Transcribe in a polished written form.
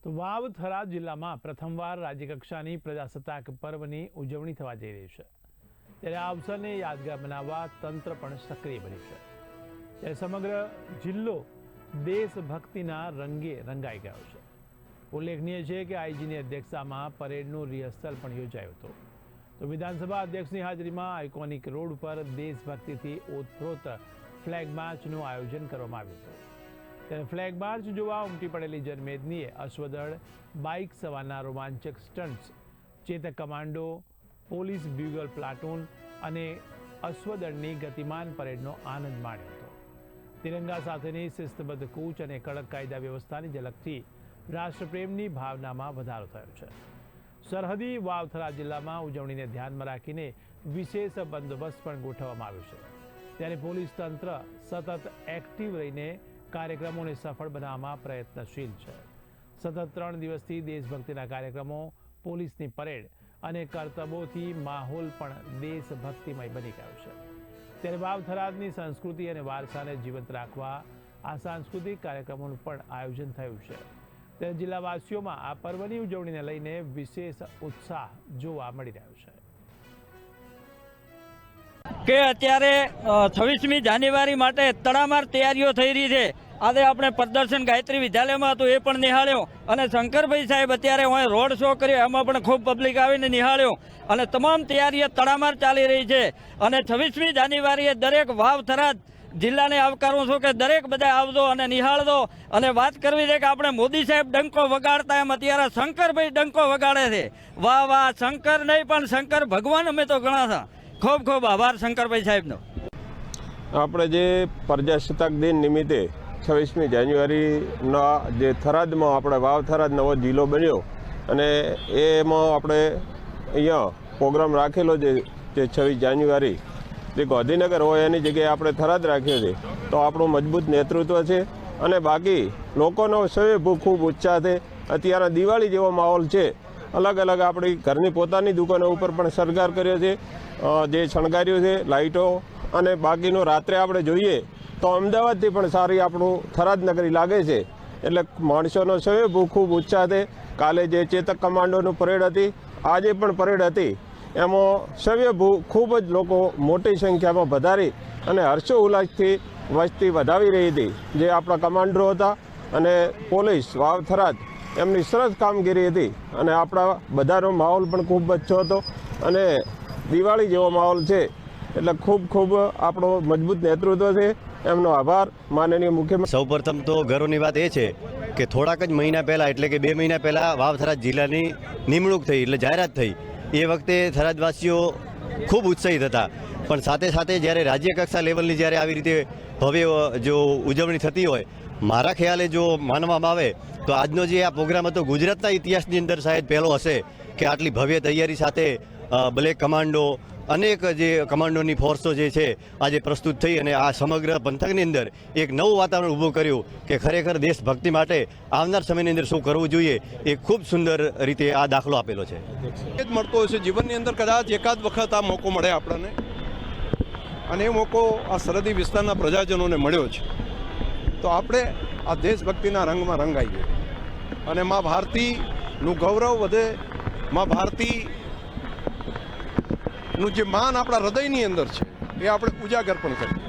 તો વાવ થરાદ જિલ્લામાં પ્રથમવાર રાજ્યકક્ષાની પ્રજાસત્તાક પર્વની ઉજવણી થવા જઈ રહી છે, ત્યારે આ અવસરને યાદગાર બનાવવા તંત્ર પણ સક્રિય બન્યું છે। ત્યારે સમગ્ર જિલ્લો દેશભક્તિના રંગે રંગાઈ ગયો છે। ઉલ્લેખનીય છે કે આઈજીની અધ્યક્ષતામાં પરેડનું રિહર્સલ પણ યોજાયું હતું। તો વિધાનસભા અધ્યક્ષની હાજરીમાં આઇકોનિક રોડ પર દેશભક્તિથી ઓતપ્રોત ફ્લેગ માર્ચનું આયોજન કરવામાં આવ્યું હતું। ત્યારે ફ્લેગ માર્ચ જોવા ઉમટી પડેલી જનમેદનીએ અશ્વદળ, બાઇક સવારના રોમાંચક stunts, Chetak commando, police bugle platoon અને અશ્વદળની ગતિમાન પરેડનો આનંદ માણ્યો હતો। તિરંગા સાથેની શિસ્તબદ્ધ કૂચ અને કડક કાયદા વ્યવસ્થાની ઝલકથી રાષ્ટ્રપ્રેમની ભાવનામાં વધારો થયો છે। સરહદી વાવ થરાદ જિલ્લામાં ઉજવણીને ધ્યાનમાં રાખીને વિશેષ બંદોબસ્ત પણ ગોઠવવામાં આવ્યો છે। ત્યારે પોલીસ તંત્ર સતત એક્ટિવ રહીને કાર્યક્રમોને સફળ બનાવવામાં પ્રયત્નશીલ છે। સતત 3 દિવસથી દેશભક્તિના કાર્યક્રમો, પોલીસની પરેડ અને કરતબોથી માહોલ પણ દેશભક્તિમય બની ગયો છે। ત્યારે વાવ થરાદની સંસ્કૃતિ અને વારસાને જીવંત રાખવા આ સાંસ્કૃતિક કાર્યક્રમોનું પણ આયોજન થયું છે। ત્યારે જિલ્લાવાસીઓમાં આ પર્વની ઉજવણીને લઈને વિશેષ ઉત્સાહ જોવા મળી રહ્યો છે કે અત્યારે 26મી જાન્યુઆરી માટે તડામાર તૈયારીઓ થઈ રહી છે। આજે આપણે પ્રદર્શન ગાયત્રી વિદ્યાલયમાં હતું, એ પણ નિહાળ્યો, અને શંકરભાઈ સાહેબ અત્યારે હું રોડ શો કર્યો, એમાં પણ ખૂબ પબ્લિક આવીને નિહાળ્યો, અને તમામ તૈયારીઓ તડામાર ચાલી રહી છે। અને 26મી જાન્યુઆરીએ દરેક વાવ થરાદ જિલ્લાને આવકારું છું કે દરેક બધા આવજો અને નિહાળજો। અને વાત કરવી છે કે આપણે મોદી સાહેબ ડંકો વગાડતા એમ અત્યારે શંકરભાઈ ડંકો વગાડે છે। વાહ વાહ, શંકર નહીં પણ શંકર ભગવાન અમે તો ઘણા હતા। ખૂબ ખૂબ આભાર શંકરભાઈ સાહેબનો। આપણે જે પ્રજાસત્તાક દિન નિમિત્તે 26મી જાન્યુઆરીના જે થરાદમાં આપણે વાવ થરાદ નવો જિલ્લો બન્યો, અને એમાં આપણે અહીંયા પ્રોગ્રામ રાખેલો છે જે 26 જાન્યુઆરી જે ગાંધીનગર હોય એની જગ્યાએ આપણે થરાદ રાખ્યો છે। તો આપણું મજબૂત નેતૃત્વ છે, અને બાકી લોકોનો સ્વયંભૂ ખૂબ ઉત્સાહ છે। અત્યારે દિવાળી જેવો માહોલ છે। અલગ અલગ આપણી ઘરની પોતાની દુકાનો ઉપર પણ શણગાર કર્યો છે, જે શણગાર્યું છે લાઇટો, અને બાકીનું રાત્રે આપણે જોઈએ તો અમદાવાદથી પણ સારી આપણું થરાદ નગરી લાગે છે। એટલે માણસોનો સ્વયંભૂ ખૂબ ઉત્સાહ છે। કાલે જે ચેતક કમાન્ડોનું પરેડ હતી, આજે પણ પરેડ હતી, એમાં સ્વયંભૂ ખૂબ જ લોકો મોટી સંખ્યામાં વધારી અને હર્ષો ઉલ્લાસથી વસ્તી વધાવી રહી હતી। જે આપણા કમાન્ડરો હતા અને પોલીસ વાવ થરાદ, એમની સરસ કામગીરી હતી, અને આપણા બધાનો માહોલ પણ ખૂબ અચ્છો હતો, અને દિવાળી જેવો માહોલ છે। એટલે ખૂબ ખૂબ આપણો મજબૂત નેતૃત્વ છે, એમનો આભાર માનનીય મુખ્યમંત્રી। સૌપ્રથમ તો ગૌરવની વાત એ છે કે થોડાક જ મહિના પહેલાં, એટલે કે 2 મહિના પહેલાં વાવ થરાદ જિલ્લાની નિમણૂક થઈ, એટલે જાહેરાત થઈ। એ વખતે થરાદવાસીઓ ખૂબ ઉત્સાહિત હતા, પણ સાથે સાથે જ્યારે રાજ્ય કક્ષા લેવલની જ્યારે આવી રીતે ભવ્ય જો ઉજવણી થતી હોય, મારા ખ્યાલે જો માનવામાં આવે તો આજનો જે આ પ્રોગ્રામ હતો ગુજરાતના ઇતિહાસની અંદર શાયદ પહેલો હશે કે આટલી ભવ્ય તૈયારી સાથે બ્લેક કમાન્ડો, અનેક જે કમાન્ડોની ફોર્સો જે છે આજે પ્રસ્તુત થઈ, અને આ સમગ્ર પંથકની અંદર એક નવું વાતાવરણ ઊભું કર્યું કે ખરેખર દેશભક્તિ માટે આવનાર સમયની અંદર શું કરવું જોઈએ, એ ખૂબ સુંદર રીતે આ દાખલો આપેલો છે। એ જ મળતો હશે જીવનની અંદર, કદાચ એકાદ વખત આ મોકો મળે આપણને, અને એ મોકો આ સરહદી વિસ્તારના પ્રજાજનોને મળ્યો છે। તો આપણે આ દેશભક્તિના રંગમાં રંગાઈએ, અને મા ભારતીનું ગૌરવ વધે, મા ભારતીનું જે માન આપણા હૃદયની અંદર છે એ આપણે ઉજાગર પણ કરીએ।